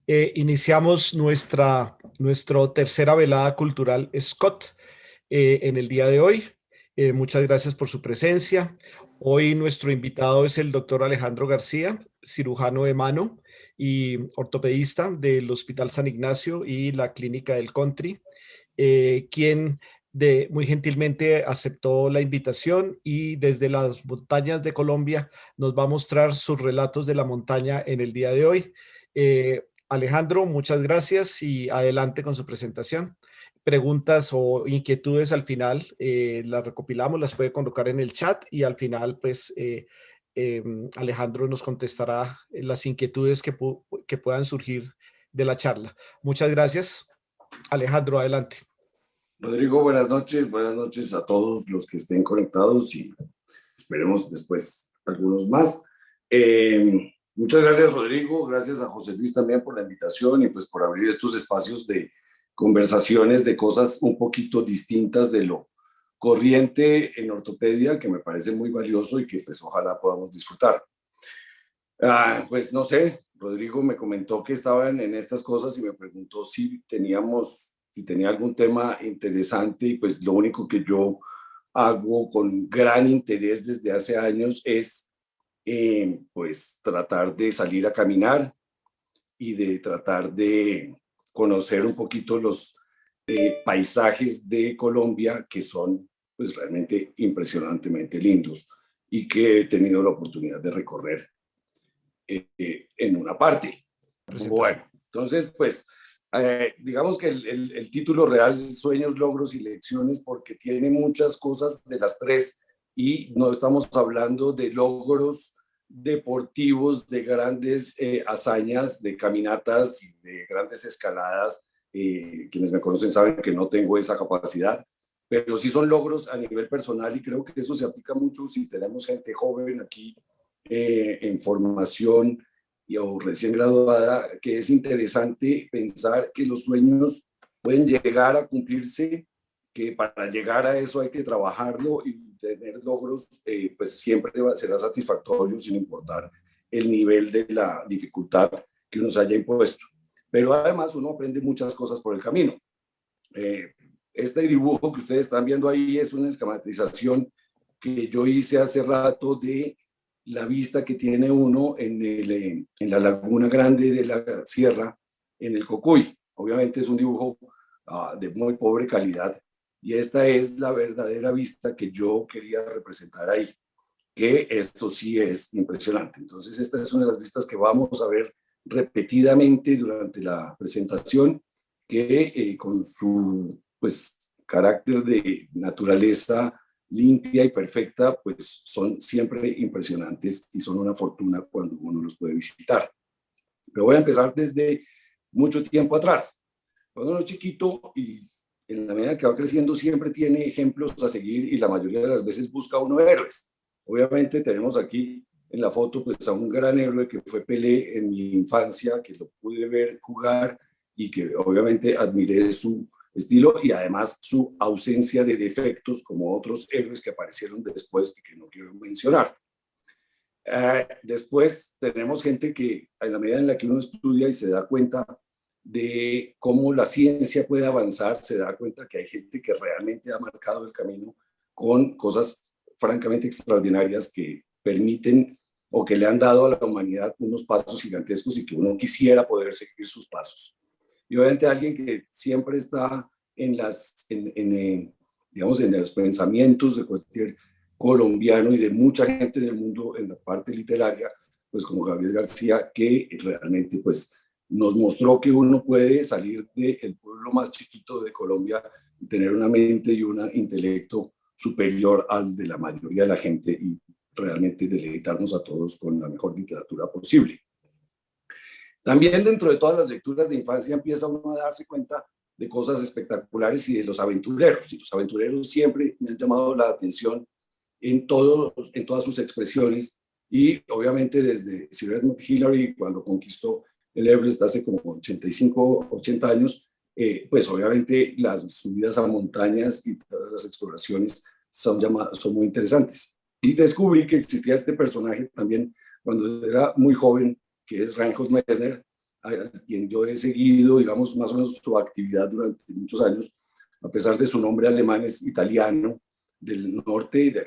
Iniciamos nuestra tercera velada cultural Scott en el día de hoy. Muchas gracias por su presencia. Hoy nuestro invitado es el doctor Alejandro García, cirujano de mano y ortopedista del Hospital San Ignacio y la Clínica del Country, quien muy gentilmente aceptó la invitación y desde las montañas de Colombia nos va a mostrar sus relatos de la montaña en el día de hoy. Alejandro, muchas gracias y adelante con su presentación. Preguntas o inquietudes al final las recopilamos, las puede colocar en el chat y al final pues Alejandro nos contestará las inquietudes que puedan surgir de la charla. Muchas gracias. Alejandro, adelante. Rodrigo, buenas noches a todos los que estén conectados y esperemos después algunos más. Muchas gracias, Rodrigo, gracias a José Luis también por la invitación y pues por abrir estos espacios de conversaciones de cosas un poquito distintas de lo corriente en ortopedia, que me parece muy valioso y que pues ojalá podamos disfrutar. Pues no sé, Rodrigo me comentó que estaban en estas cosas y me preguntó si tenía algún tema interesante y pues lo único que yo hago con gran interés desde hace años es pues tratar de salir a caminar y de tratar de conocer un poquito los paisajes de Colombia que son pues realmente impresionantemente lindos y que he tenido la oportunidad de recorrer en una parte. Bueno, entonces pues digamos que el título real es Sueños, Logros y Lecciones porque tiene muchas cosas de las tres y no estamos hablando de logros deportivos, de grandes hazañas, de caminatas y de grandes escaladas. Quienes me conocen saben que no tengo esa capacidad, pero sí son logros a nivel personal y creo que eso se aplica mucho si tenemos gente joven aquí en formación o recién graduada, que es interesante pensar que los sueños pueden llegar a cumplirse, que para llegar a eso hay que trabajarlo y tener logros, pues siempre será satisfactorio sin importar el nivel de la dificultad que uno se haya impuesto. Pero además uno aprende muchas cosas por el camino. Este dibujo que ustedes están viendo ahí es una esquematización que yo hice hace rato de la vista que tiene uno en la Laguna Grande de la Sierra, en el Cocuy. Obviamente es un dibujo de muy pobre calidad y esta es la verdadera vista que yo quería representar ahí, que esto sí es impresionante. Entonces esta es una de las vistas que vamos a ver repetidamente durante la presentación, que con su pues, carácter de naturaleza limpia y perfecta, pues son siempre impresionantes y son una fortuna cuando uno los puede visitar. Pero voy a empezar desde mucho tiempo atrás. Cuando uno es chiquito y en la medida que va creciendo siempre tiene ejemplos a seguir y la mayoría de las veces busca uno héroes. Obviamente tenemos aquí en la foto pues a un gran héroe que fue Pelé en mi infancia, que lo pude ver jugar y que obviamente admiré su estilo y además su ausencia de defectos como otros héroes que aparecieron después y que no quiero mencionar. Después tenemos gente que en la medida en la que uno estudia y se da cuenta de cómo la ciencia puede avanzar, se da cuenta que hay gente que realmente ha marcado el camino con cosas francamente extraordinarias que permiten o que le han dado a la humanidad unos pasos gigantescos y que uno quisiera poder seguir sus pasos. Y obviamente alguien que siempre está digamos, en los pensamientos de cualquier colombiano y de mucha gente en el mundo en la parte literaria, pues como Gabriel García, que realmente pues nos mostró que uno puede salir del pueblo más chiquito de Colombia y tener una mente y un intelecto superior al de la mayoría de la gente y realmente deleitarnos a todos con la mejor literatura posible. También dentro de todas las lecturas de infancia empieza uno a darse cuenta de cosas espectaculares y de los aventureros. Y los aventureros siempre me han llamado la atención en todas sus expresiones. Y obviamente desde Sir Edmund Hillary, cuando conquistó el Everest hace como 85, 80 años, pues obviamente las subidas a montañas y todas las exploraciones son muy interesantes. Y descubrí que existía este personaje también cuando era muy joven, que es Reinhold Messner, a quien yo he seguido, digamos, más o menos su actividad durante muchos años, a pesar de su nombre alemán, es italiano, del norte de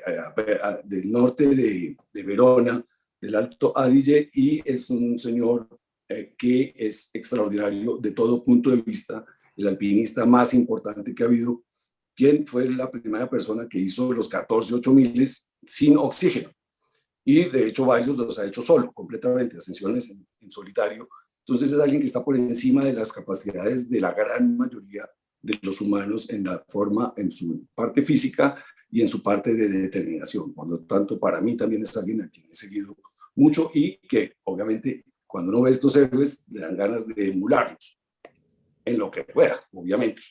Verona, del Alto Adige, y es un señor que es extraordinario de todo punto de vista, el alpinista más importante que ha habido, quien fue la primera persona que hizo los 14 8000 sin oxígeno. Y de hecho varios los ha hecho solo, completamente, ascensiones en solitario. Entonces es alguien que está por encima de las capacidades de la gran mayoría de los humanos en la forma, en su parte física y en su parte de determinación. Por lo tanto, para mí también es alguien a quien he seguido mucho y que obviamente cuando uno ve estos héroes le dan ganas de emularlos en lo que pueda, obviamente.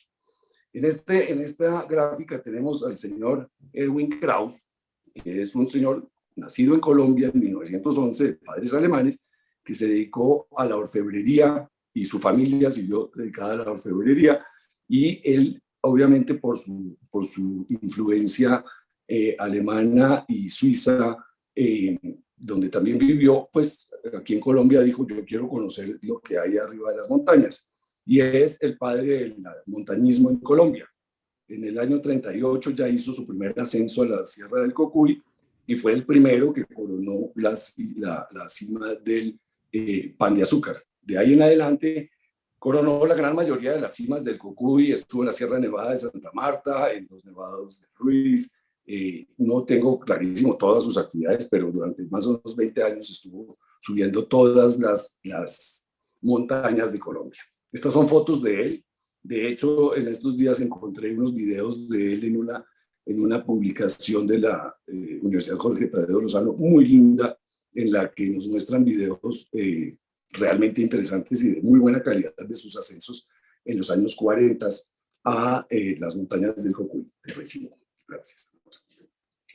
En esta gráfica tenemos al señor Erwin Krauss, que es un señor nacido en Colombia en 1911, de padres alemanes, que se dedicó a la orfebrería y su familia siguió dedicada a la orfebrería, y él, obviamente, por su influencia alemana y suiza, donde también vivió, pues aquí en Colombia dijo, yo quiero conocer lo que hay arriba de las montañas, y es el padre del montañismo en Colombia. En el año 38 ya hizo su primer ascenso a la Sierra del Cocuy, y fue el primero que coronó la cima del Pan de Azúcar. De ahí en adelante coronó la gran mayoría de las cimas del Cocuy, estuvo en la Sierra Nevada de Santa Marta, en los nevados de Ruiz. No tengo clarísimo todas sus actividades, pero durante más o menos 20 años estuvo subiendo todas las montañas de Colombia. Estas son fotos de él. De hecho, en estos días encontré unos videos de él en una publicación de la Universidad Jorge Tadeo Lozano, muy linda, en la que nos muestran videos realmente interesantes y de muy buena calidad de sus ascensos en los años 40 a las montañas del Cocuy. Te recibo. Gracias.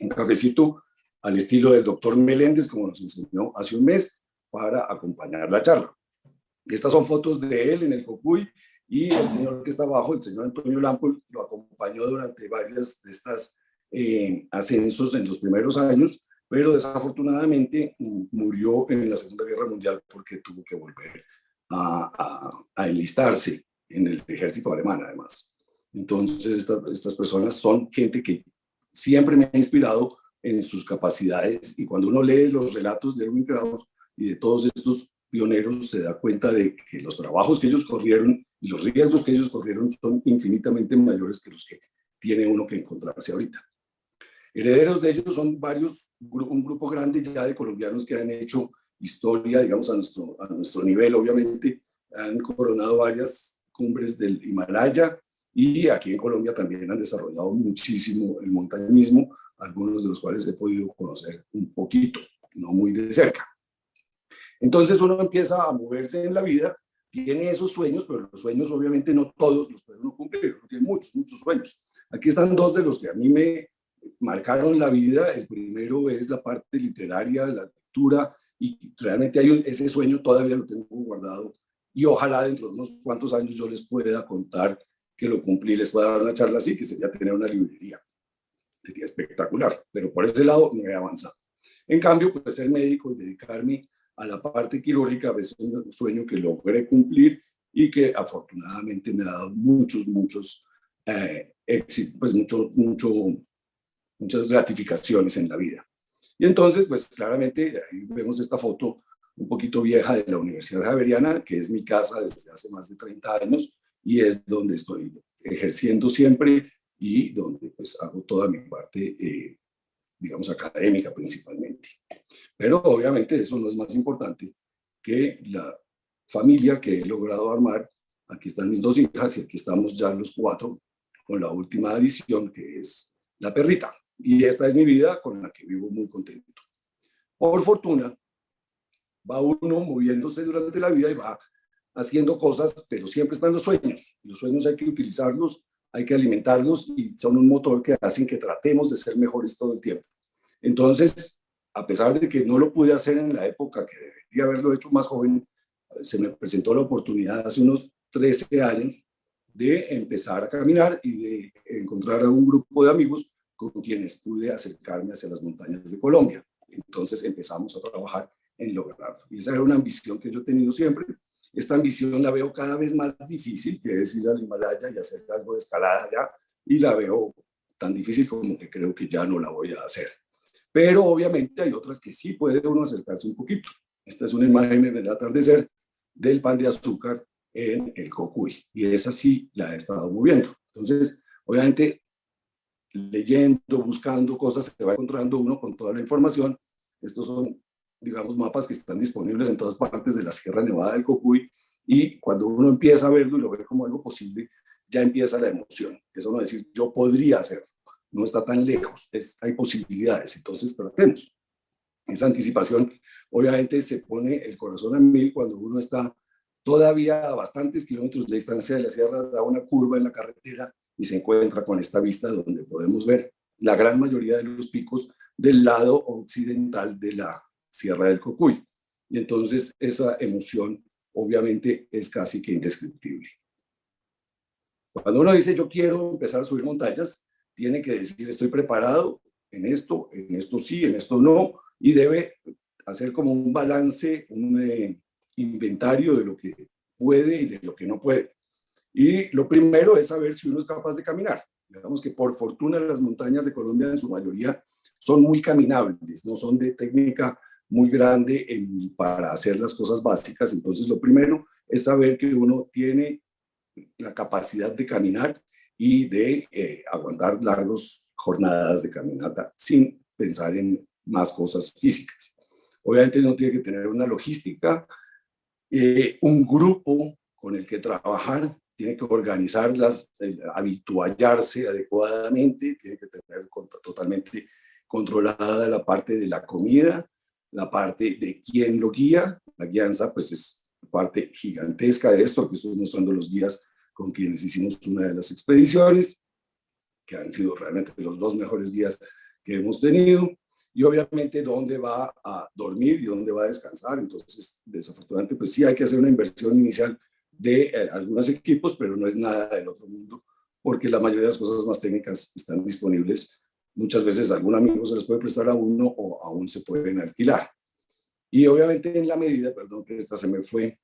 Un cafecito al estilo del doctor Meléndez, como nos enseñó hace un mes, para acompañar la charla. Estas son fotos de él en el Cocuy, y el señor que está abajo, el señor Antonio Lampol, lo acompañó durante varias de estas ascensos en los primeros años, pero desafortunadamente murió en la Segunda Guerra Mundial porque tuvo que volver a enlistarse en el ejército alemán, además. Entonces, estas personas son gente que siempre me ha inspirado en sus capacidades, y cuando uno lee los relatos de Erwin Krauss y de todos estos pioneros, se da cuenta de que los trabajos que ellos corrieron y los riesgos que ellos corrieron son infinitamente mayores que los que tiene uno que encontrarse ahorita. Herederos de ellos son un grupo grande ya de colombianos que han hecho historia, digamos, a nuestro nivel, obviamente. Han coronado varias cumbres del Himalaya, y aquí en Colombia también han desarrollado muchísimo el montañismo, algunos de los cuales he podido conocer un poquito, no muy de cerca. Entonces uno empieza a moverse en la vida, tiene esos sueños, pero los sueños obviamente no todos los puede uno cumplir, uno tiene muchos, muchos sueños. Aquí están dos de los que a mí me marcaron la vida. El primero es la parte literaria, la lectura, y realmente ese sueño todavía lo tengo guardado, y ojalá dentro de unos cuantos años yo les pueda contar que lo cumplí, les pueda dar una charla así, que sería tener una librería. Sería espectacular, pero por ese lado no he avanzado. En cambio, pues ser médico y dedicarme a la parte quirúrgica es un sueño que logré cumplir y que afortunadamente me ha dado muchos éxitos, pues muchas gratificaciones en la vida. Y entonces, pues claramente, ahí vemos esta foto un poquito vieja de la Universidad Javeriana, que es mi casa desde hace más de 30 años, y es donde estoy ejerciendo siempre y donde pues hago toda mi parte, digamos, académica principalmente. Pero obviamente eso no es más importante que la familia que he logrado armar. Aquí están mis dos hijas y aquí estamos ya los cuatro con la última adición, que es la perrita. Y esta es mi vida con la que vivo muy contento. Por fortuna, va uno moviéndose durante la vida y va haciendo cosas, pero siempre están los sueños. Los sueños hay que utilizarlos, hay que alimentarlos, y son un motor que hacen que tratemos de ser mejores todo el tiempo. Entonces, a pesar de que no lo pude hacer en la época que debería haberlo hecho más joven, se me presentó la oportunidad hace unos 13 años de empezar a caminar y de encontrar a un grupo de amigos con quienes pude acercarme hacia las montañas de Colombia. Entonces empezamos a trabajar en lograrlo. Y esa era una ambición que yo he tenido siempre. Esta ambición la veo cada vez más difícil, que es ir al Himalaya y hacer algo de escalada allá, y la veo tan difícil como que creo que ya no la voy a hacer. Pero obviamente hay otras que sí puede uno acercarse un poquito. Esta es una imagen en el atardecer del pan de azúcar en el Cocuy, y esa sí la he estado moviendo. Entonces, obviamente, leyendo, buscando cosas, se va encontrando uno con toda la información. Estos son, digamos, mapas que están disponibles en todas partes de la Sierra Nevada del Cocuy, y cuando uno empieza a verlo y lo ve como algo posible, ya empieza la emoción. Eso no es decir, yo podría hacerlo, no está tan lejos, hay posibilidades, entonces tratemos. Esa anticipación, obviamente, se pone el corazón a mil cuando uno está todavía a bastantes kilómetros de distancia de la sierra, da una curva en la carretera y se encuentra con esta vista donde podemos ver la gran mayoría de los picos del lado occidental de la Sierra del Cocuy. Y entonces esa emoción obviamente es casi que indescriptible. Cuando uno dice yo quiero empezar a subir montañas, tiene que decir estoy preparado en esto sí, en esto no, y debe hacer como un balance, un inventario de lo que puede y de lo que no puede. Y lo primero es saber si uno es capaz de caminar. Digamos que por fortuna las montañas de Colombia en su mayoría son muy caminables, no son de técnica muy grande para hacer las cosas básicas. Entonces lo primero es saber que uno tiene la capacidad de caminar y de aguantar largas jornadas de caminata sin pensar en más cosas físicas. Obviamente uno tiene que tener una logística, un grupo con el que trabajar, tiene que organizarlas, habituallarse adecuadamente, tiene que tener totalmente controlada la parte de la comida, la parte de quién lo guía. La guianza pues es parte gigantesca de esto. Aquí estoy mostrando los guías con quienes hicimos una de las expediciones, que han sido realmente los dos mejores guías que hemos tenido, y obviamente dónde va a dormir y dónde va a descansar. Entonces, desafortunadamente, pues sí hay que hacer una inversión inicial de algunos equipos, pero no es nada del otro mundo, porque la mayoría de las cosas más técnicas están disponibles. Muchas veces algún amigo se les puede prestar a uno o aún se pueden alquilar. Y obviamente en la medida, perdón que esta se me fue,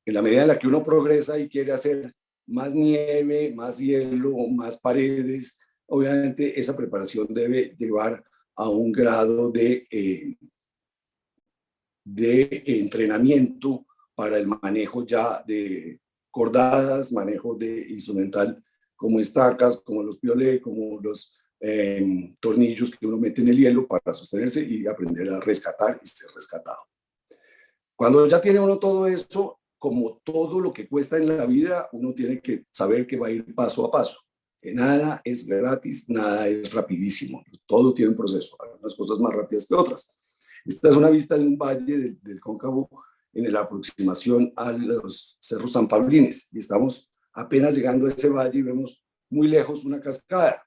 en la medida en la que uno progresa y quiere hacer más nieve, más hielo, más paredes, obviamente esa preparación debe llevar a un grado de entrenamiento para el manejo ya de cordadas, manejo de instrumental como estacas, como los piolet, como los tornillos que uno mete en el hielo para sostenerse y aprender a rescatar y ser rescatado. Cuando ya tiene uno todo eso, como todo lo que cuesta en la vida, uno tiene que saber que va a ir paso a paso. Que nada es gratis, nada es rapidísimo. Todo tiene un proceso. Hay unas cosas más rápidas que otras. Esta es una vista de un valle del Cóncavo en la aproximación a los cerros San Pablines. Y estamos apenas llegando a ese valle y vemos muy lejos una cascada.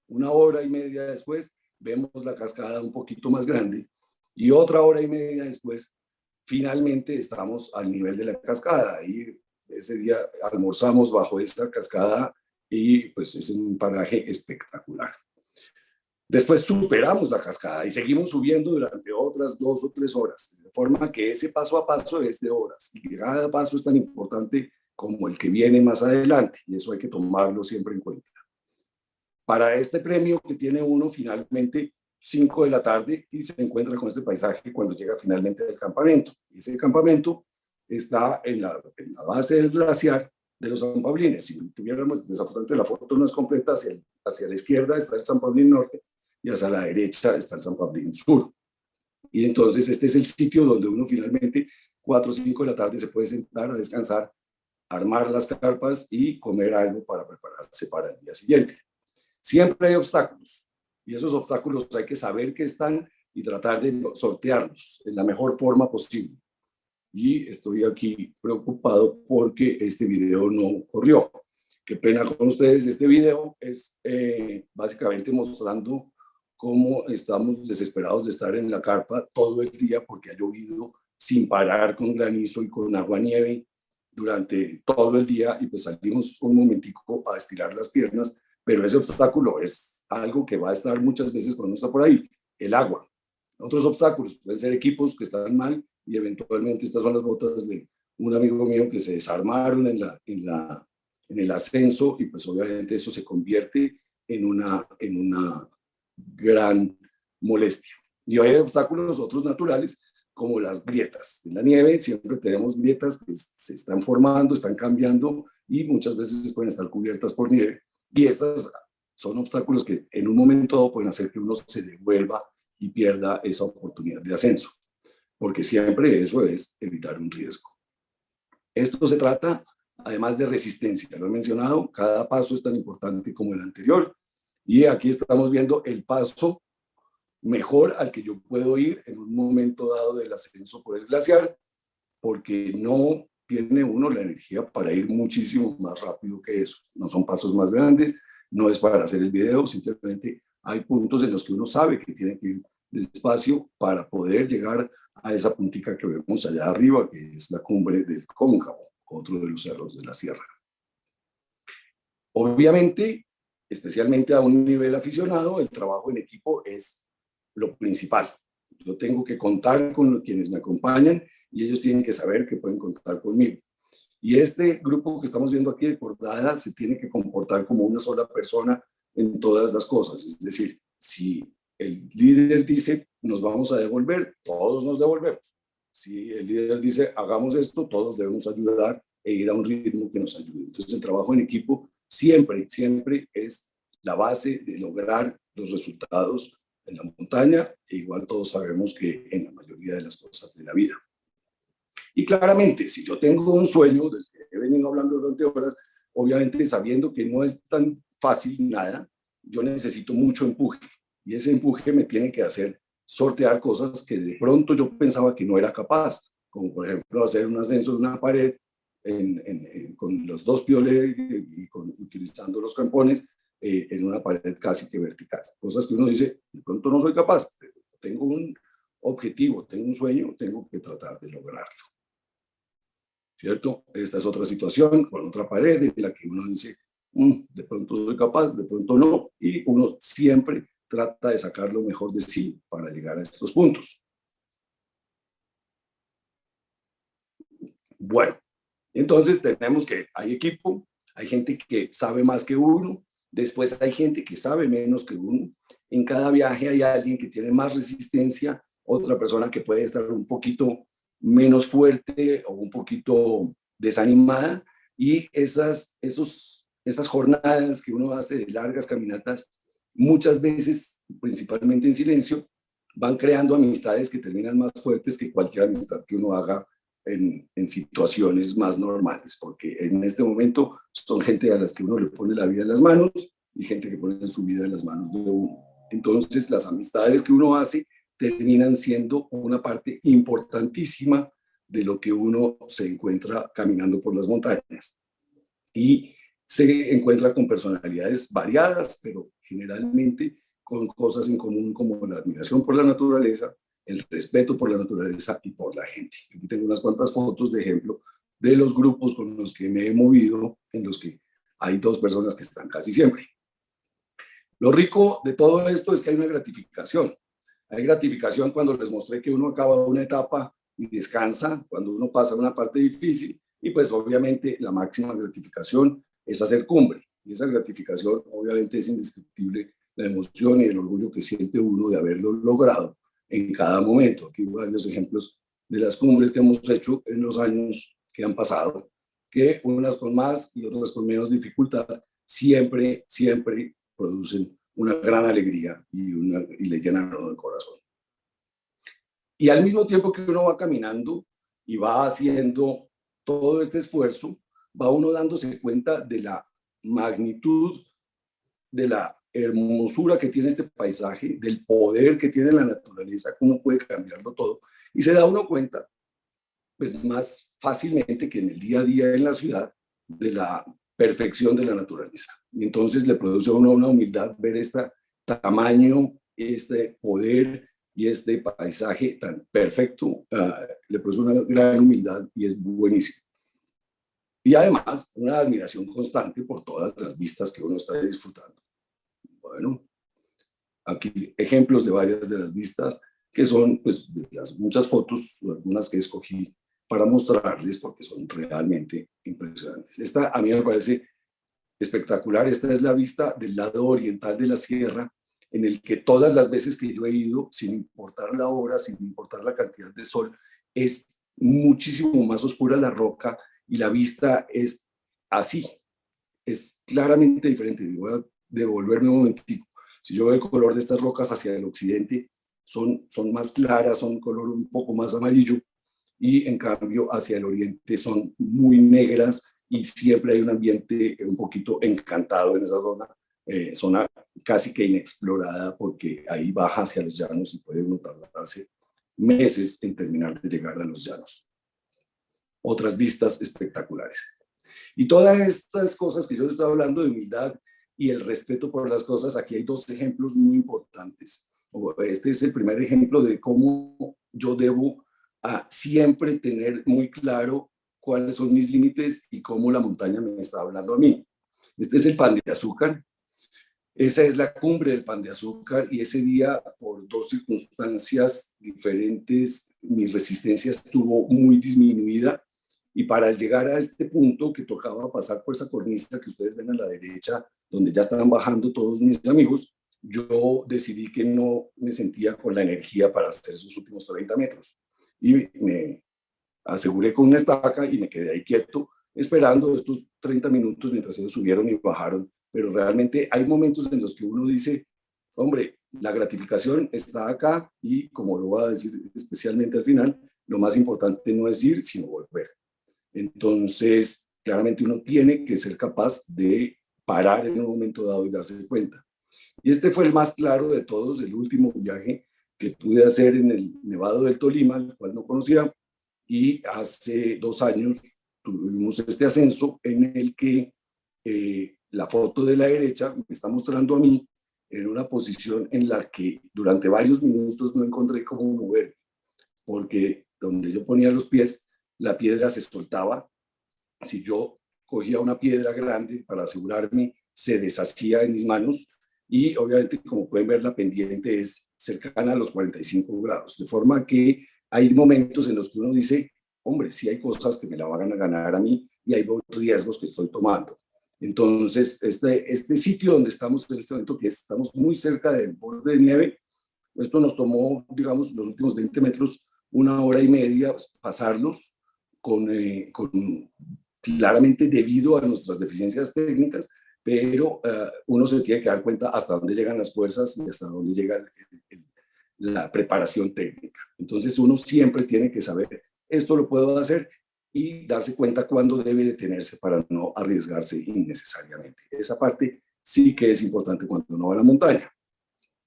Una hora y media después vemos la cascada un poquito más grande. Y otra hora y media después finalmente estamos al nivel de la cascada, y ese día almorzamos bajo esa cascada y pues es un paraje espectacular. Después superamos la cascada y seguimos subiendo durante otras 2 o 3 horas, de forma que ese paso a paso es de horas, y cada paso es tan importante como el que viene más adelante, y eso hay que tomarlo siempre en cuenta. Para este premio que tiene uno finalmente 5 de la tarde y se encuentra con este paisaje cuando llega finalmente al campamento. Ese campamento está en la base del glaciar de los San Pablines. Si tuviéramos, desafortunadamente la foto no es completa, hacia la izquierda está el San Pablín Norte y hacia la derecha está el San Pablín Sur. Y entonces este es el sitio donde uno finalmente 4 o 5 de la tarde se puede sentar a descansar, armar las carpas y comer algo para prepararse para el día siguiente. Siempre hay obstáculos, y esos obstáculos hay que saber que están y tratar de sortearlos en la mejor forma posible. Y estoy aquí preocupado porque este video no corrió. Qué pena con ustedes. Este video es básicamente mostrando cómo estamos desesperados de estar en la carpa todo el día porque ha llovido sin parar, con granizo y con agua-nieve durante todo el día, y pues salimos un momentico a estirar las piernas, pero ese obstáculo es algo que va a estar muchas veces cuando uno está por ahí, el agua. Otros obstáculos pueden ser equipos que están mal, y eventualmente estas son las botas de un amigo mío que se desarmaron en el ascenso y pues obviamente eso se convierte en una gran molestia. Y hay obstáculos otros naturales como las grietas. En la nieve siempre tenemos grietas que se están formando, están cambiando y muchas veces pueden estar cubiertas por nieve. Y estas son obstáculos que en un momento dado pueden hacer que uno se devuelva y pierda esa oportunidad de ascenso, porque siempre eso es evitar un riesgo. Esto se trata, además de resistencia, lo he mencionado, cada paso es tan importante como el anterior, y aquí estamos viendo el paso mejor al que yo puedo ir en un momento dado del ascenso por el glaciar, porque no tiene uno la energía para ir muchísimo más rápido que eso. No son pasos más grandes, no es para hacer el video, simplemente hay puntos en los que uno sabe que tiene que ir despacio para poder llegar a esa puntica que vemos allá arriba, que es la cumbre del Cóncavo, otro de los cerros de la sierra. Obviamente, especialmente a un nivel aficionado, el trabajo en equipo es lo principal. Yo tengo que contar con quienes me acompañan y ellos tienen que saber que pueden contar conmigo. Y este grupo que estamos viendo aquí de Cordada se tiene que comportar como una sola persona en todas las cosas. Es decir, si el líder dice nos vamos a devolver, todos nos devolvemos. Si el líder dice hagamos esto, todos debemos ayudar e ir a un ritmo que nos ayude. Entonces el trabajo en equipo siempre es la base de lograr los resultados en la montaña, e igual todos sabemos que en la mayoría de las cosas de la vida. Y claramente, si yo tengo un sueño, del que he venido hablando durante horas, obviamente sabiendo que no es tan fácil nada, yo necesito mucho empuje. Y ese empuje me tiene que hacer sortear cosas que de pronto yo pensaba que no era capaz, como por ejemplo hacer un ascenso de una pared con los dos pioles y utilizando los campones en una pared casi que vertical. Cosas que uno dice, de pronto no soy capaz, pero tengo un objetivo, tengo un sueño, tengo que tratar de lograrlo. ¿Cierto? Esta es otra situación con otra pared en la que uno dice, de pronto soy capaz, de pronto no, y uno siempre trata de sacar lo mejor de sí para llegar a estos puntos. Bueno, entonces tenemos que hay equipo, hay gente que sabe más que uno, después hay gente que sabe menos que uno. En cada viaje hay alguien que tiene más resistencia, otra persona que puede estar un poquito menos fuerte o un poquito desanimada, y esas jornadas que uno hace de largas caminatas, muchas veces, principalmente en silencio, van creando amistades que terminan más fuertes que cualquier amistad que uno haga en situaciones más normales, porque en este momento son gente a las que uno le pone la vida en las manos y gente que pone su vida en las manos de uno. Entonces las amistades que uno hace terminan siendo una parte importantísima de lo que uno se encuentra caminando por las montañas. Y se encuentra con personalidades variadas, pero generalmente con cosas en común como la admiración por la naturaleza, el respeto por la naturaleza y por la gente. Aquí tengo unas cuantas fotos de ejemplo de los grupos con los que me he movido, en los que hay dos personas que están casi siempre. Lo rico de todo esto es que hay una gratificación. Hay gratificación cuando les mostré que uno acaba una etapa y descansa, cuando uno pasa una parte difícil, y pues obviamente la máxima gratificación es hacer cumbre. Y esa gratificación obviamente es indescriptible, la emoción y el orgullo que siente uno de haberlo logrado en cada momento. Aquí hay varios ejemplos de las cumbres que hemos hecho en los años que han pasado, que unas con más y otras con menos dificultad, siempre producen una gran alegría y le llenan a uno el corazón. Y al mismo tiempo que uno va caminando y va haciendo todo este esfuerzo, va uno dándose cuenta de la magnitud, de la hermosura que tiene este paisaje, del poder que tiene la naturaleza, cómo puede cambiarlo todo. Y se da uno cuenta, pues más fácilmente que en el día a día en la ciudad, de la perfección de la naturaleza. Y entonces le produce a uno una humildad ver este tamaño, este poder y este paisaje tan perfecto, le produce una gran humildad y es buenísimo. Y además, una admiración constante por todas las vistas que uno está disfrutando. Bueno, aquí ejemplos de varias de las vistas que son pues de las muchas fotos, algunas que escogí para mostrarles porque son realmente impresionantes. Esta a mí me parece espectacular. Esta es la vista del lado oriental de la sierra, en el que todas las veces que yo he ido, sin importar la hora, sin importar la cantidad de sol, es muchísimo más oscura la roca y la vista es así, es claramente diferente. Voy a devolverme un momentico. Si yo veo el color de estas rocas hacia el occidente, son más claras, son color un poco más amarillo, y en cambio hacia el oriente son muy negras y siempre hay un ambiente un poquito encantado en esa zona casi que inexplorada, porque ahí baja hacia los llanos y puede uno tardarse meses en terminar de llegar a los llanos. Otras vistas espectaculares. Y todas estas cosas que yo estoy hablando de humildad y el respeto por las cosas, aquí hay dos ejemplos muy importantes. Este es el primer ejemplo de cómo yo debo siempre tener muy claro cuáles son mis límites y cómo la montaña me está hablando a mí. Este es el Pan de Azúcar. Esa es la cumbre del Pan de Azúcar, y ese día, por dos circunstancias diferentes, mi resistencia estuvo muy disminuida, y para llegar a este punto que tocaba pasar por esa cornisa que ustedes ven a la derecha, donde ya estaban bajando todos mis amigos, yo decidí que no me sentía con la energía para hacer esos últimos 30 metros. Y me aseguré con una estaca y me quedé ahí quieto, esperando estos 30 minutos mientras ellos subieron y bajaron. Pero realmente hay momentos en los que uno dice, hombre, la gratificación está acá, y como lo voy a decir especialmente al final, lo más importante no es ir, sino volver. Entonces, claramente uno tiene que ser capaz de parar en un momento dado y darse cuenta. Y este fue el más claro de todos, el último viaje que pude hacer en el Nevado del Tolima, el cual no conocía, y hace 2 años tuvimos este ascenso en el que la foto de la derecha me está mostrando a mí en una posición en la que durante varios minutos no encontré cómo mover, porque donde yo ponía los pies, la piedra se soltaba. Si yo cogía una piedra grande para asegurarme, se deshacía en mis manos, y obviamente, como pueden ver, la pendiente es cercana a los 45 grados, de forma que hay momentos en los que uno dice, hombre, sí hay cosas que me la van a ganar a mí y hay riesgos que estoy tomando. Entonces, este sitio donde estamos en este momento, que estamos muy cerca del borde de nieve, esto nos tomó, digamos, los últimos 20 metros, 1 hora y media pasarlos, con claramente debido a nuestras deficiencias técnicas, pero uno se tiene que dar cuenta hasta dónde llegan las fuerzas y hasta dónde llega la preparación técnica. Entonces uno siempre tiene que saber, esto lo puedo hacer, y darse cuenta cuándo debe detenerse para no arriesgarse innecesariamente. Esa parte sí que es importante cuando uno va a la montaña.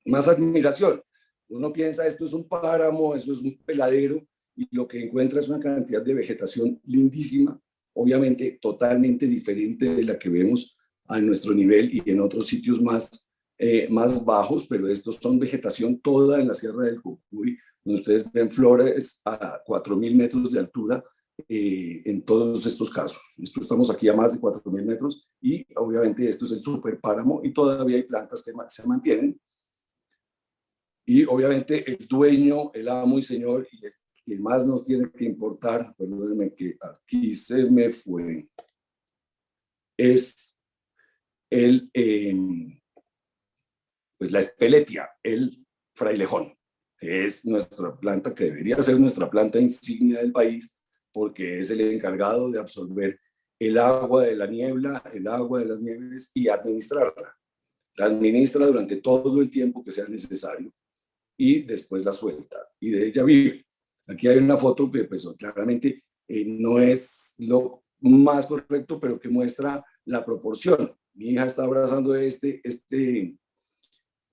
Más admiración. Uno piensa, esto es un páramo, eso es un peladero, y lo que encuentra es una cantidad de vegetación lindísima, obviamente totalmente diferente de la que vemos a nuestro nivel y en otros sitios más bajos, pero estos son vegetación toda en la Sierra del Cocuy, donde ustedes ven flores a 4.000 metros de altura, en todos estos casos. Estamos aquí a más de 4.000 metros, y obviamente esto es el super páramo, y todavía hay plantas que se mantienen. Y obviamente el dueño, el amo y señor, y el que más nos tiene que importar, perdónenme que aquí se me fue, es pues la espeletia, el frailejón, que es nuestra planta, que debería ser nuestra planta insignia del país, porque es el encargado de absorber el agua de la niebla, el agua de las nieves, y administrarla. La administra durante todo el tiempo que sea necesario, y después la suelta, y de ella vive. Aquí hay una foto que pues, claramente no es lo más correcto, pero que muestra la proporción. Mi hija está abrazando este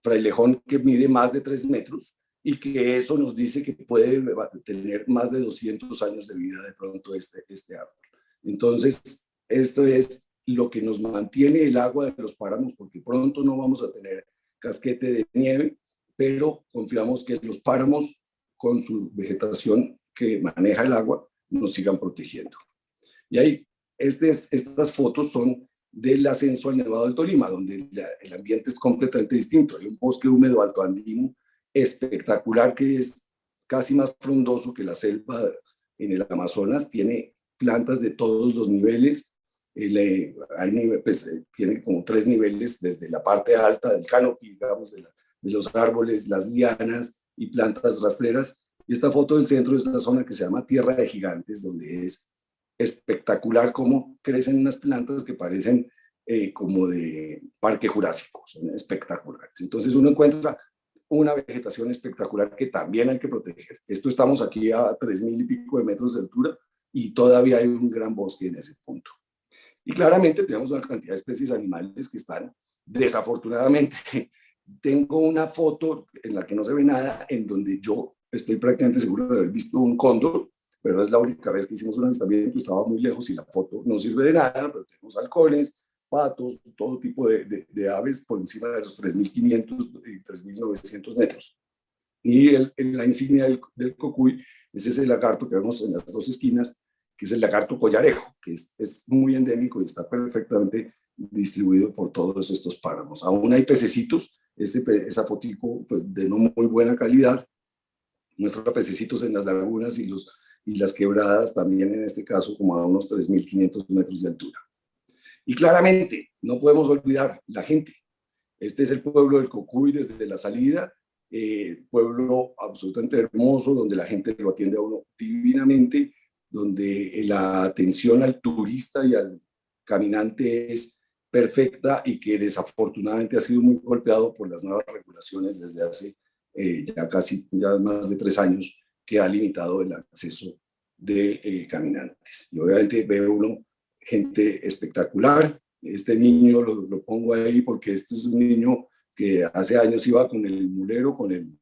frailejón que mide más de 3 metros, y que eso nos dice que puede tener más de 200 años de vida de pronto este árbol. Entonces, esto es lo que nos mantiene el agua de los páramos, porque pronto no vamos a tener casquete de nieve, pero confiamos que los páramos, con su vegetación que maneja el agua, nos sigan protegiendo. Y ahí, estas fotos son del ascenso al Nevado del Tolima, donde el ambiente es completamente distinto. Hay un bosque húmedo altoandino espectacular, que es casi más frondoso que la selva en el Amazonas tiene plantas de todos los niveles. Tiene como 3 niveles, desde la parte alta del canopy, digamos, de los árboles, las lianas y plantas rastreras. Y esta foto del centro es la zona que se llama Tierra de Gigantes, donde es espectacular cómo crecen unas plantas que parecen como de parque jurásico, son espectaculares. Entonces uno encuentra una vegetación espectacular que también hay que proteger. Estamos aquí a 3.000 y pico de metros de altura y todavía hay un gran bosque en ese punto. Y claramente tenemos una cantidad de especies animales que están, desafortunadamente, tengo una foto en la que no se ve nada, en donde yo estoy prácticamente seguro de haber visto un cóndor, pero es la única vez que hicimos un avistamiento, estaba muy lejos y la foto no sirve de nada, pero tenemos halcones, patos, todo tipo de aves por encima de los 3.500 y 3.900 metros. Y la insignia del cocuy es ese lagarto que vemos en las dos esquinas, que es el lagarto collarejo, que es muy endémico y está perfectamente distribuido por todos estos páramos. Aún hay pececitos, esa fotico pues, de no muy buena calidad, muestra pececitos en las lagunas y las quebradas, también en este caso como a unos 3.500 metros de altura. Y claramente, no podemos olvidar la gente. Este es el pueblo del Cocuy desde la salida, pueblo absolutamente hermoso, donde la gente lo atiende a uno divinamente, donde la atención al turista y al caminante es perfecta y que desafortunadamente ha sido muy golpeado por las nuevas regulaciones desde hace ya más de 3 años, que ha limitado el acceso de caminantes. Y obviamente ve uno gente espectacular. Este niño lo pongo ahí porque este es un niño que hace años iba con el mulero, con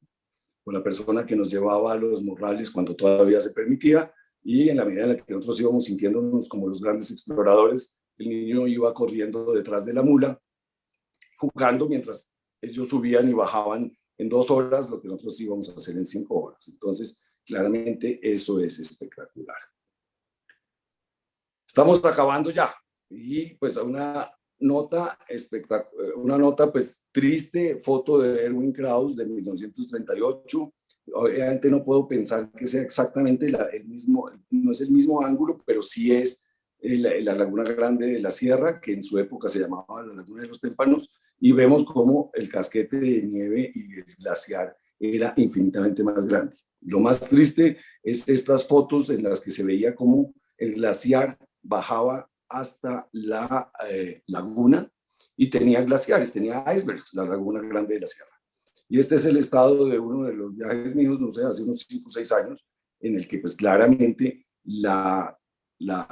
la persona que nos llevaba a los morrales cuando todavía se permitía, y en la medida en la que nosotros íbamos sintiéndonos como los grandes exploradores, el niño iba corriendo detrás de la mula, jugando mientras ellos subían y bajaban en 2 horas lo que nosotros íbamos a hacer en 5 horas. Entonces, claramente eso es espectacular. Estamos acabando ya, y pues una nota pues triste, foto de Erwin Krauss de 1938. Obviamente no puedo pensar que sea exactamente el mismo, no es el mismo ángulo, pero sí es la Laguna Grande de la Sierra, que en su época se llamaba la Laguna de los Témpanos, y vemos cómo el casquete de nieve y el glaciar era infinitamente más grande. Lo más triste es estas fotos en las que se veía cómo el glaciar bajaba hasta la laguna y tenía glaciares, tenía icebergs, la Laguna Grande de la Sierra. Y este es el estado de uno de los viajes míos, no sé, hace unos 5 o 6 años, en el que pues claramente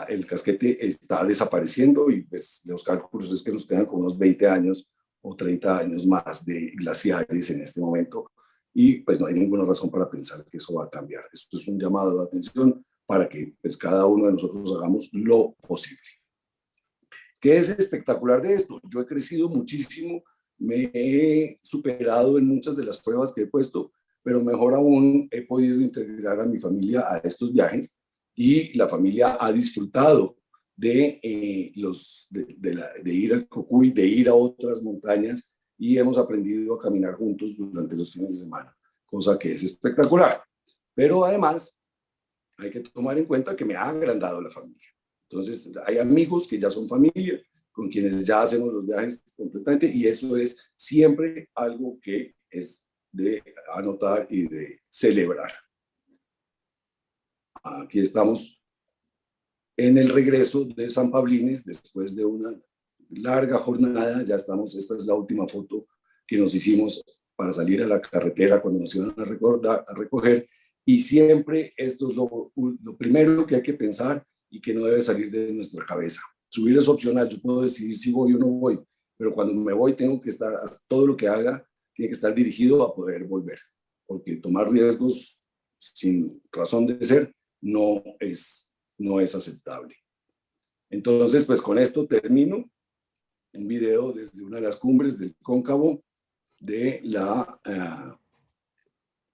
el casquete está desapareciendo, y pues los cálculos es que nos quedan como unos 20 años o 30 años más de glaciares en este momento, y pues no hay ninguna razón para pensar que eso va a cambiar. Esto es un llamado de atención para que pues, cada uno de nosotros hagamos lo posible. ¿Qué es espectacular de esto? Yo he crecido muchísimo, me he superado en muchas de las pruebas que he puesto, pero mejor aún he podido integrar a mi familia a estos viajes, y la familia ha disfrutado de ir al Cocuy, de ir a otras montañas, y hemos aprendido a caminar juntos durante los fines de semana, cosa que es espectacular. Pero además, hay que tomar en cuenta que me ha agrandado la familia. Entonces, hay amigos que ya son familia, con quienes ya hacemos los viajes completamente, y eso es siempre algo que es de anotar y de celebrar. Aquí estamos en el regreso de San Pablines, después de una larga jornada. Ya estamos, esta es la última foto que nos hicimos para salir a la carretera cuando nos iban a recoger, y siempre esto es lo primero que hay que pensar y que no debe salir de nuestra cabeza. Subir es opcional, yo puedo decidir si voy o no voy, pero cuando me voy tengo que estar, todo lo que haga tiene que estar dirigido a poder volver, porque tomar riesgos sin razón de ser no es aceptable. Entonces, pues con esto termino un video desde una de las cumbres del Cóncavo, de la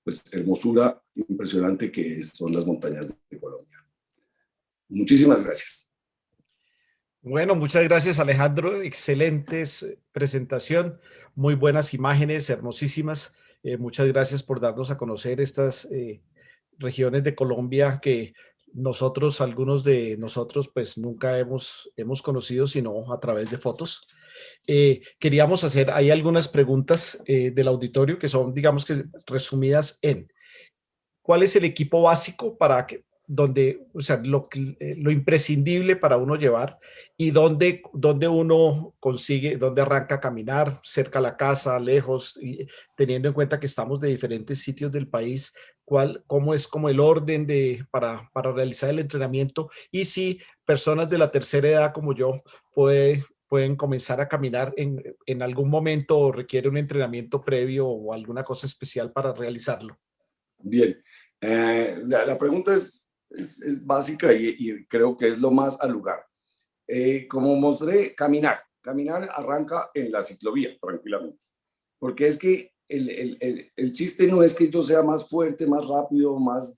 pues, hermosura impresionante que son las montañas de Colombia. Muchísimas gracias. Bueno, muchas gracias, Alejandro. Excelentes presentación, muy buenas imágenes, hermosísimas. Muchas gracias por darnos a conocer estas regiones de Colombia que nosotros, algunos de nosotros, pues nunca hemos conocido, sino a través de fotos. Queríamos hacer, hay algunas preguntas del auditorio que son, digamos que resumidas en ¿cuál es el equipo básico para que, donde, o sea, lo imprescindible para uno llevar y dónde uno consigue, dónde arranca a caminar, cerca a la casa, lejos, y teniendo en cuenta que estamos de diferentes sitios del país, cómo es como el orden para realizar el entrenamiento y si personas de la tercera edad como yo pueden comenzar a caminar en algún momento o requiere un entrenamiento previo o alguna cosa especial para realizarlo. Bien, la pregunta es básica y creo que es lo más al lugar. Como mostré, caminar arranca en la ciclovía tranquilamente, porque es que el chiste no es que yo sea más fuerte, más rápido, más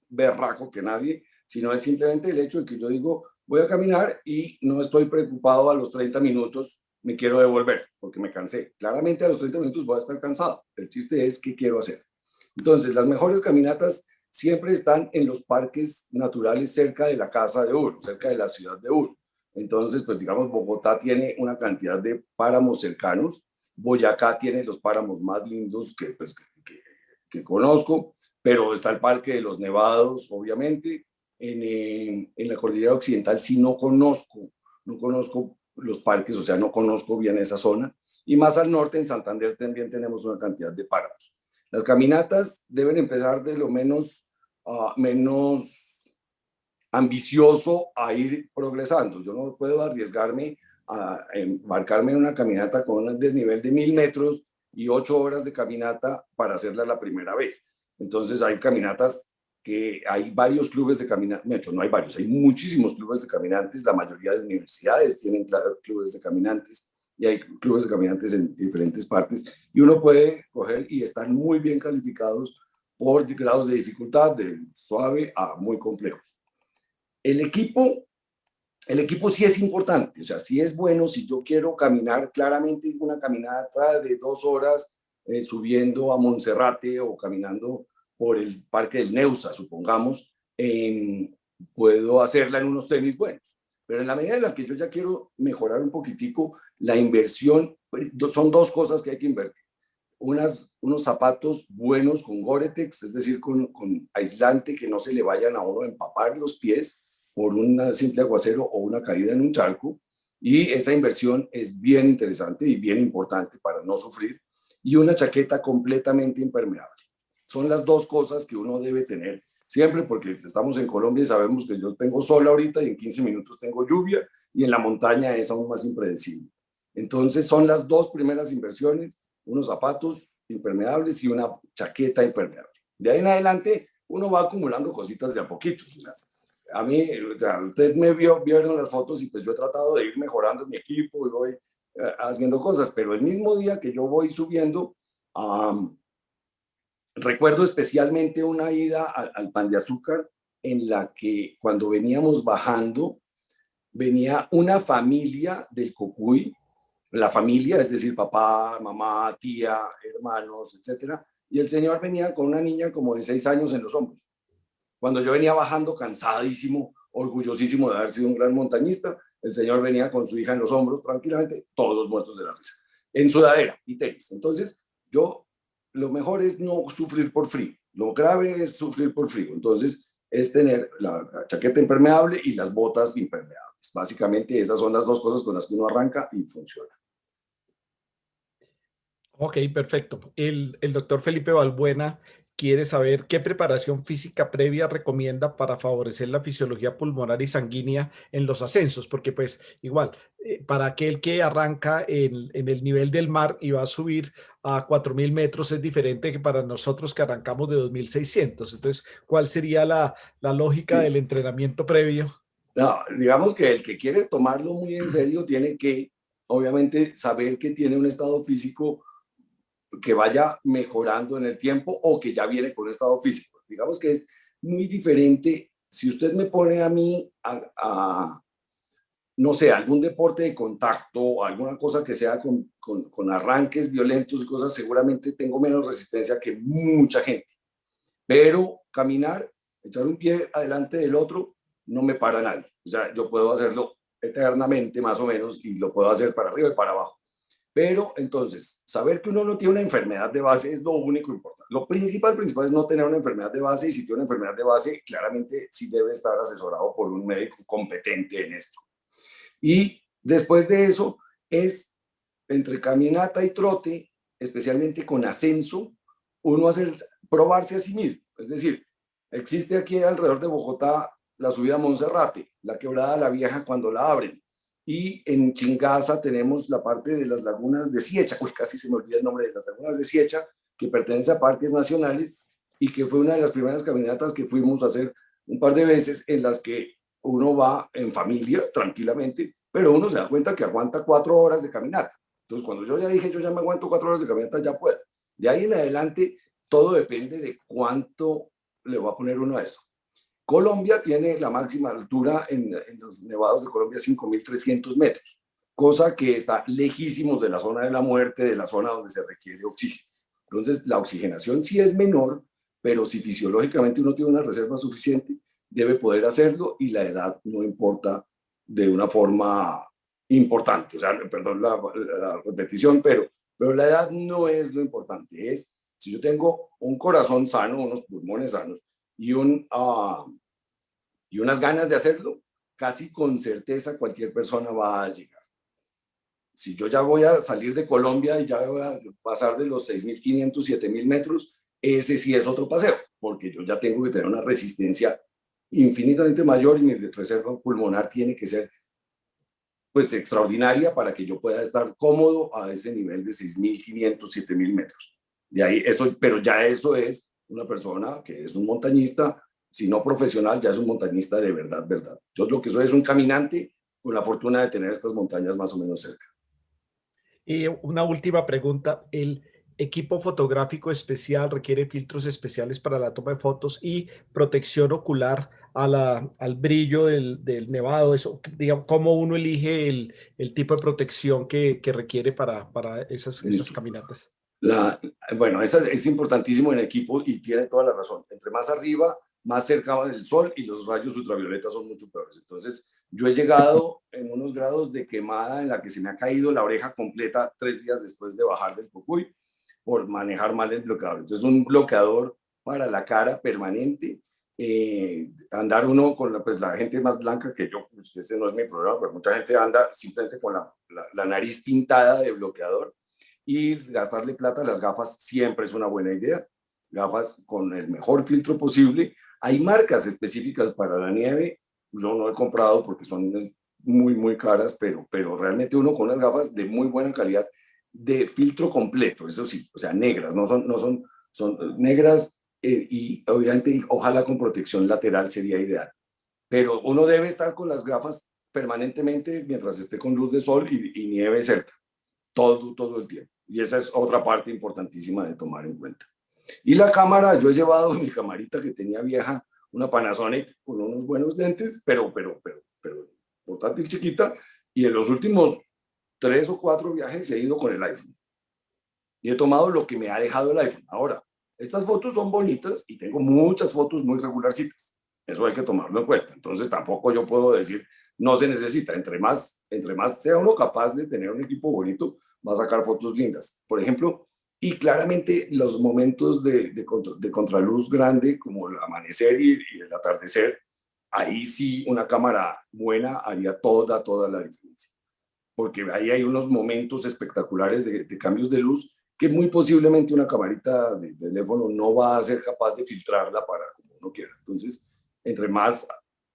berraco que nadie, sino es simplemente el hecho de que yo digo, voy a caminar y no estoy preocupado a los 30 minutos, me quiero devolver porque me cansé. Claramente a los 30 minutos voy a estar cansado. El chiste es qué quiero hacer. Entonces, las mejores caminatas siempre están en los parques naturales cerca de la casa de uno, cerca de la ciudad de uno. Entonces, pues digamos, Bogotá tiene una cantidad de páramos cercanos. Boyacá tiene los páramos más lindos que conozco, pero está el Parque de los Nevados, obviamente. En la Cordillera Occidental sí no conozco los parques, o sea, no conozco bien esa zona. Y más al norte, en Santander, también tenemos una cantidad de páramos. Las caminatas deben empezar de lo menos ambicioso a ir progresando. Yo no puedo arriesgarme a embarcarme en una caminata con un desnivel de 1000 metros y 8 horas de caminata para hacerla la primera vez. Entonces hay caminatas que hay varios clubes de caminantes, de hecho no hay varios, hay muchísimos clubes de caminantes, la mayoría de universidades tienen clubes de caminantes y hay clubes de caminantes en diferentes partes y uno puede coger y están muy bien calificados por grados de dificultad, de suave a muy complejos. El equipo sí es importante, o sea, sí es bueno si yo quiero caminar claramente una caminata de 2 horas subiendo a Monserrate o caminando por el Parque del Neusa, supongamos, puedo hacerla en unos tenis buenos. Pero en la medida en la que yo ya quiero mejorar un poquitico, la inversión, son dos cosas que hay que invertir. Unos zapatos buenos con Gore-Tex, es decir, con aislante que no se le vayan a uno a empapar los pies por un simple aguacero o una caída en un charco. Y esa inversión es bien interesante y bien importante para no sufrir. Y una chaqueta completamente impermeable. Son las dos cosas que uno debe tener siempre, porque estamos en Colombia y sabemos que yo tengo sol ahorita y en 15 minutos tengo lluvia y en la montaña es aún más impredecible. Entonces son las dos primeras inversiones, unos zapatos impermeables y una chaqueta impermeable. De ahí en adelante uno va acumulando cositas de a poquitos. O sea, a mí, o sea, usted vieron las fotos y pues yo he tratado de ir mejorando mi equipo y voy haciendo cosas, pero el mismo día que yo voy subiendo, recuerdo especialmente una ida al Pan de Azúcar en la que cuando veníamos bajando, venía una familia del Cocuy, la familia, es decir, papá, mamá, tía, hermanos, etcétera, y el señor venía con una niña como de 6 años en los hombros. Cuando yo venía bajando cansadísimo, orgullosísimo de haber sido un gran montañista, el señor venía con su hija en los hombros tranquilamente, todos muertos de la risa, en sudadera y tenis. Entonces, lo mejor es no sufrir por frío. Lo grave es sufrir por frío. Entonces, es tener la chaqueta impermeable y las botas impermeables. Básicamente, esas son las dos cosas con las que uno arranca y funciona. Ok, perfecto. El doctor Felipe Balbuena quiere saber qué preparación física previa recomienda para favorecer la fisiología pulmonar y sanguínea en los ascensos, porque pues igual, para aquel que arranca en el nivel del mar y va a subir a 4000 metros es diferente que para nosotros que arrancamos de 2600. Entonces, ¿cuál sería la lógica Sí. del entrenamiento previo? No, digamos que el que quiere tomarlo muy en serio tiene que, obviamente, saber que tiene un estado físico que vaya mejorando en el tiempo o que ya viene con un estado físico. Digamos que es muy diferente. Si usted me pone a mí no sé, algún deporte de contacto o alguna cosa que sea con arranques violentos y cosas, seguramente tengo menos resistencia que mucha gente. Pero caminar echar un pie adelante del otro, no me para nadie. O sea, yo puedo hacerlo eternamente, más o menos, y lo puedo hacer para arriba y para abajo. Pero entonces, saber que uno no tiene una enfermedad de base es lo único importante. Lo principal es no tener una enfermedad de base, y si tiene una enfermedad de base, claramente sí debe estar asesorado por un médico competente en esto. Y después de eso, es entre caminata y trote, especialmente con ascenso, uno hacer, probarse a sí mismo. Es decir, existe aquí alrededor de Bogotá la subida a Monserrate, la quebrada La Vieja cuando la abren. Y en Chingaza tenemos la parte de las lagunas de Siecha, uy, casi se me olvida el nombre de las lagunas de Siecha, que pertenece a parques nacionales y que fue una de las primeras caminatas que fuimos a hacer un par de veces, en las que uno va en familia tranquilamente, pero uno se da cuenta que aguanta 4 horas de caminata. Entonces, cuando yo ya dije, yo ya me aguanto 4 horas de caminata, ya puedo. De ahí en adelante, todo depende de cuánto le va a poner uno a eso. Colombia tiene la máxima altura en los nevados de Colombia, 5.300 metros, cosa que está lejísimos de la zona de la muerte, de la zona donde se requiere oxígeno. Entonces, la oxigenación sí es menor, pero si fisiológicamente uno tiene una reserva suficiente, debe poder hacerlo, y la edad no importa de una forma importante. O sea, perdón la repetición, pero la edad no es lo importante. Es si yo tengo un corazón sano, unos pulmones sanos y y unas ganas de hacerlo, casi con certeza cualquier persona va a llegar. Si yo ya voy a salir de Colombia y ya voy a pasar de los 6.500, 7.000 metros, ese sí es otro paseo, porque yo ya tengo que tener una resistencia infinitamente mayor, y mi reserva pulmonar tiene que ser pues extraordinaria para que yo pueda estar cómodo a ese nivel de 6.500, 7.000 metros. De ahí eso, pero ya eso es una persona que es un montañista, si no profesional, ya es un montañista de verdad, verdad. Yo lo que soy es un caminante con la fortuna de tener estas montañas más o menos cerca. Y una última pregunta, ¿el equipo fotográfico especial requiere filtros especiales para la toma de fotos y protección ocular al brillo del nevado? Eso, digamos, ¿cómo uno elige el tipo de protección que requiere para esas caminatas? La, bueno, eso es importantísimo en equipo, y tiene toda la razón. Entre más arriba, más cerca del sol, y los rayos ultravioletas son mucho peores. Entonces, yo he llegado en unos grados de quemada en la que se me ha caído la oreja completa 3 días después de bajar del Cocuy por manejar mal el bloqueador. Entonces, un bloqueador para la cara permanente. Andar uno con pues, la gente más blanca que yo, pues ese no es mi problema, pero mucha gente anda simplemente con la nariz pintada de bloqueador. Y gastarle plata a las gafas siempre es una buena idea. Gafas con el mejor filtro posible. Hay marcas específicas para la nieve. Yo no he comprado porque son muy, muy caras, pero realmente uno con unas gafas de muy buena calidad, de filtro completo, eso sí, o sea, negras, son negras, y obviamente ojalá con protección lateral sería ideal. Pero uno debe estar con las gafas permanentemente mientras esté con luz de sol y nieve cerca, todo el tiempo. Y esa es otra parte importantísima de tomar en cuenta. Y la cámara, yo he llevado mi camarita que tenía vieja, una Panasonic con unos buenos lentes, pero portátil chiquita, y en los últimos 3 o 4 viajes he ido con el iPhone. Y he tomado lo que me ha dejado el iPhone. Ahora, estas fotos son bonitas y tengo muchas fotos muy regularcitas. Eso hay que tomarlo en cuenta. Entonces tampoco yo puedo decir, no se necesita. Entre más sea uno capaz de tener un equipo bonito, va a sacar fotos lindas. Por ejemplo, y claramente los momentos de contraluz grande, como el amanecer y el atardecer, ahí sí una cámara buena haría toda la diferencia. Porque ahí hay unos momentos espectaculares de cambios de luz que muy posiblemente una camarita de teléfono no va a ser capaz de filtrarla para como uno quiera. Entonces, entre más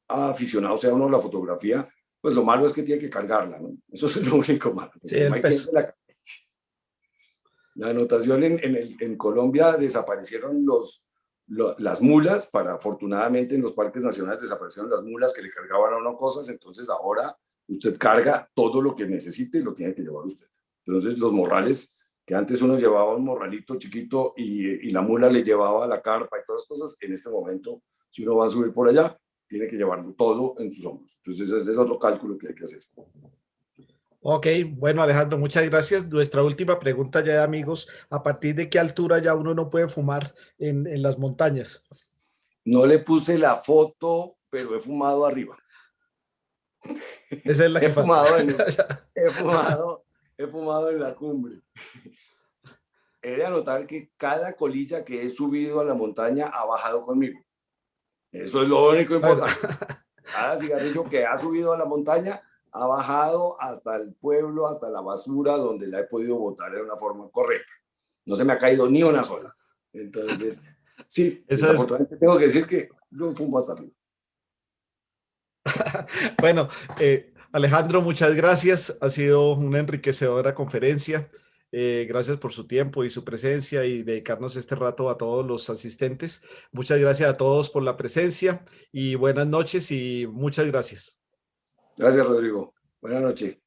aficionado sea uno a la fotografía, pues lo malo es que tiene que cargarla, ¿no? Eso es lo único malo. Sí, el peso. La anotación en Colombia desaparecieron las mulas, afortunadamente en los parques nacionales desaparecieron las mulas que le cargaban a uno cosas, entonces ahora usted carga todo lo que necesite y lo tiene que llevar usted. Entonces los morrales, que antes uno llevaba un morralito chiquito y la mula le llevaba la carpa y todas las cosas, en este momento, si uno va a subir por allá, tiene que llevarlo todo en sus hombros. Entonces ese es el otro cálculo que hay que hacer. Ok, bueno Alejandro, muchas gracias. Nuestra última pregunta ya, amigos, ¿a partir de qué altura ya uno no puede fumar en las montañas? No le puse la foto, pero he fumado arriba. Esa es la He que falta. fumado he fumado en la cumbre. He de anotar que cada colilla que he subido a la montaña ha bajado conmigo. Eso es lo único importante. Cada cigarrillo que ha subido a la montaña ha bajado hasta el pueblo, hasta la basura, donde la he podido botar de una forma correcta. No se me ha caído ni una sola. Entonces, sí, desafortunadamente tengo que decir que yo fumo hasta arriba. Bueno, Alejandro, muchas gracias. Ha sido una enriquecedora conferencia. Gracias por su tiempo y su presencia y dedicarnos este rato a todos los asistentes. Muchas gracias a todos por la presencia y buenas noches y muchas gracias. Gracias, Rodrigo. Buenas noches.